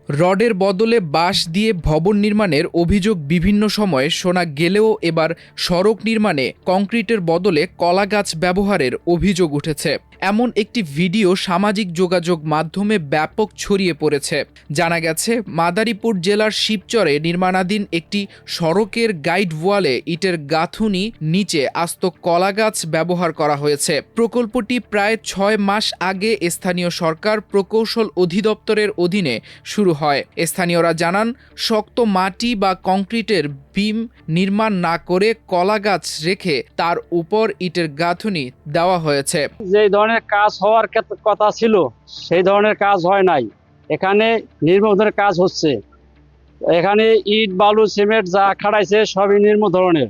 রডের বদলে বাঁশ দিয়ে ভবন নির্মাণের অভিযোগ বিভিন্ন সময়ে শোনা গেলেও এবার সড়ক নির্মাণে কংক্রিটের বদলে কলাগাছ ব্যবহারের অভিযোগ উঠেছে। এমন একটি ভিডিও সামাজিক যোগাযোগ মাধ্যমে ব্যাপক ছড়িয়ে পড়েছে। জানা গেছে, মাদারীপুর জেলার শিবচরে নির্মাণাধীন একটি সড়কের গাইড ওয়ালে ইটের গাঁথুনি নিচে আস্ত কলাগাছ ব্যবহার করা হয়েছে। প্রকল্পটি প্রায় 6 মাস আগে স্থানীয় সরকার প্রকৌশল অধিদপ্তরের অধীনে শুরু হয়। স্থানীয়রা জানান, শক্ত মাটি বা কংক্রিটের বিম নির্মাণ না করে কলাগাছ রেখে তার উপর ইটের গাঁথুনি দেওয়া হয়েছে। যে ধরনের কাজ হওয়ার কথা ছিল সেই ধরনের কাজ হয় নাই। এখানে নির্মম ধরনের কাজ হচ্ছে। এখানে ইট বালু সিমেন্ট যা খাড়াইছে সবই নির্মম ধরনের।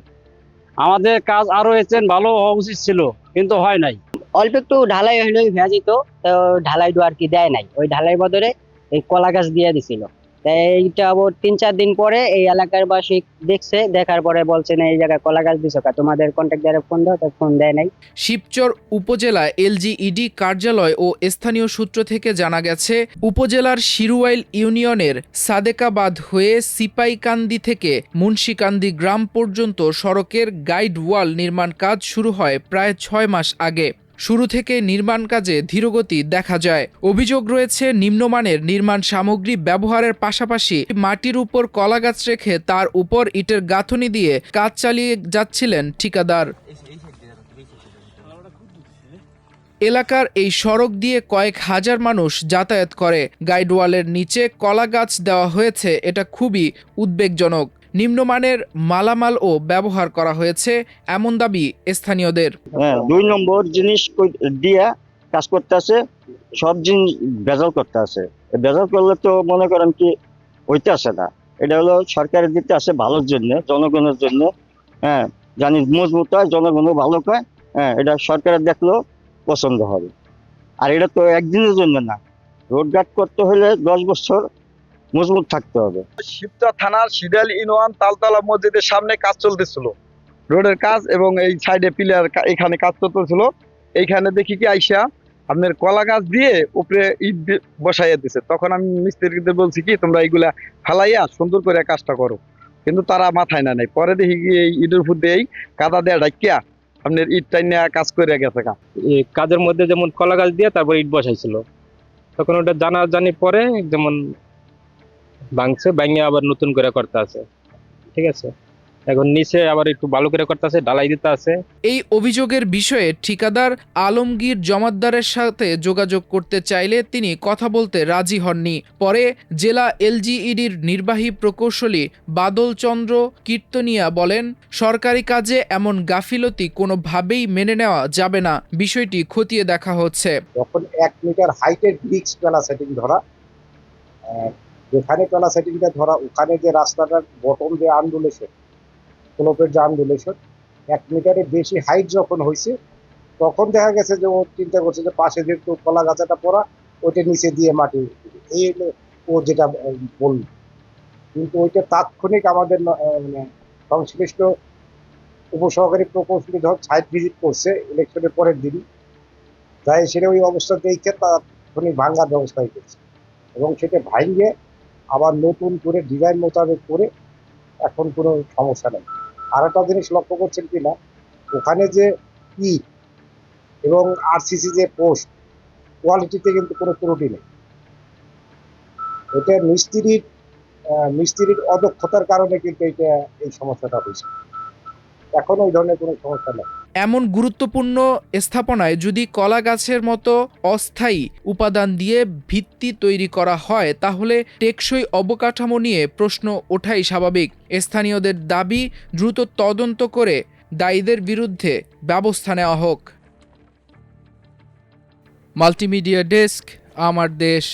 আমাদের কাজ আরো ভালো হওয়া উচিত ছিল, কিন্তু হয় নাই। অল্প একটু ঢালাই হইলে ভেজিত, তো ঢালাই আর কি দেয় নাই, ওই ঢালাই বদলে এই কলা গাছ দিয়ে দিছিল। এইটা আবার 3-4 দিন পরে এই এলাকার বাসী দেখছে, দেখার পরে বলছে না এই জায়গায় কলা গাছ দিছো, তোমাদের কন্ট্রাক্টরে ফোন দাও, তো ফোন দেয় নাই। শিবচর উপজেলা এলজিইডি কার্যালয় ও স্থানীয় সূত্র থেকে জানা গেছে, উপজেলার শিরুয়াইল ইউনিয়নের সাদেকাবাদ হয়ে সিপাইকান্দি থেকে মুন্সিকান্দি গ্রাম পর্যন্ত সড়কের গাইড ওয়াল নির্মাণ কাজ শুরু হয় প্রায় 6 মাস আগে। শুরু থেকে নির্মাণ কাজে ধীরগতি দেখা যায়। অভিযোগ রয়েছে, নিম্নমানের নির্মাণ সামগ্রী ব্যবহারের পাশাপাশি মাটির উপর কলাগাছ রেখে তার উপর ইটের গাঁথুনি দিয়ে কাজ চালিয়ে যাচ্ছিলেন ঠিকাদার। এলাকার এই সড়ক দিয়ে কয়েক হাজার মানুষ যাতায়াত করে। গাইডওয়ালের নিচে কলাগাছ দেওয়া হয়েছে, এটা খুবই উদ্বেগজনক। নিম্নমানের মালামালও ব্যবহার করা হয়েছে এমন দাবি স্থানীয়দের। 2 নম্বর জিনিস দিয়া কাজ করতে আছে, সব জিনিস ভেজাল করতে আছে। ভেজাল করলে তো মনে করেন কি হইতে আসে না। এটা হলো সরকারের দিতে আসে ভালোর জন্য, জনগণের জন্য। জানি মজবুত হয়, জনগণও ভালো হয়। এটা সরকারের দেখলেও পছন্দ হবে। আর এটা তো একদিনের জন্য না, রোডঘাট করতে হলে 10 বছর মজবুত থাকতে হবে। শিবচর থানার শিডাল ইউনিয়ন তালতলা মসজিদের সামনে কাজ চলতেছিল, রোডের কাজ, এবং এই সাইডে পিলার এখানে কাজ চলতেছিল। এইখানে দেখি কি আইসা আপনার কলা গাছ দিয়ে উপরে ইট বসাইয়া দিছে। তখন আমি মিস্ত্রিদের বলছি কি তোমরা এইগুলা ফালাইয়া সুন্দর করে কাজটা করো, কিন্তু তারা মাথায় না নেই। পরে দেখি কি এই ইটের উপর দিয়ে কাদা দেয়া ডাকিয়া আপনার ইট টাইনা কাজ করে গেছে। কাজের মধ্যে যেমন কলা গাছ দিয়ে তারপর ইট বসাইছিল, তখন ওটা জানি পরে যেমন ভাঙছে, ভাঙে আবার নতুন করে করতে আছে। ঠিক আছে, এখন নিচে আবার একটু ভালো করে করতে আছে, ঢালাই দিতে আছে। এই অভিযোগের বিষয়ে ঠিকাদার আলমগীর জমাদ্দারের সাথে যোগাযোগ করতে চাইলে তিনি কথা বলতে রাজি হননি। পরে জেলা এলজিইডির নির্বাহী প্রকৌশলী বাদল চন্দ্র কীর্তনিয়া বলেন, সরকারি কাজে এমন গাফিলতি কোনোভাবেই মেনে নেওয়া যাবে না, বিষয়টি খতিয়ে দেখা হচ্ছে। যখন 1 মিটার হাইটের ব্রিক্স পেলা সেটিং ধরা, যেখানে পেলা সেটিংটা ধরা, ওখানে যে রাস্তাটার বটম যে আন্ডুলেশন, স্লোপের যে আন্ডুলেশন, 1 মিটারের বেশি হাইট যখন হয়েছে, তখন দেখা গেছে যে ও চিন্তা করছে যে পাশে যেহেতু কলা গাছাটা পড়া, ওইটা নিচে দিয়ে মাটি, এই ও যেটা বলল। কিন্তু ওইটা তাৎক্ষণিক আমাদের মানে সংশ্লিষ্ট উপসহকারী প্রকৌশলী যখন সাইট ভিজিট করছে ইলেকশনের পরের দিন, তাই সেটা ওই অবস্থা দেখে তাৎক্ষণিক ভাঙ্গার ব্যবস্থা করছে, এবং সেটা ভাঙিয়ে আবার নতুন করে ডিজাইন মোতাবেক করে এখন কোনো সমস্যা নেই। আর একটা জিনিস লক্ষ্য করছেন কিনা, ওখানে যে ইট এবং আরসিসি যে পোস্ট, কোয়ালিটিতে কিন্তু কোনো ত্রুটি নেই। এটা মিস্ত্রির অদক্ষতার কারণে কিন্তু এই সমস্যাটা হয়েছে। এখন ওই ধরনের কোনো সমস্যা নেই। এমন গুরুত্বপূর্ণ স্থাপনায় যদি কলা গাছের মতো অস্থায়ী উপাদান দিয়ে ভিত্তি তৈরি করা হয়, তাহলে টেকসই অবকাঠামো নিয়ে প্রশ্ন ওঠাই স্বাভাবিক। স্থানীয়দের দাবি, দ্রুত তদন্ত করে দায়ীদের বিরুদ্ধে ব্যবস্থা নেওয়া হোক। মাল্টিমিডিয়া ডেস্ক, আমার দেশ।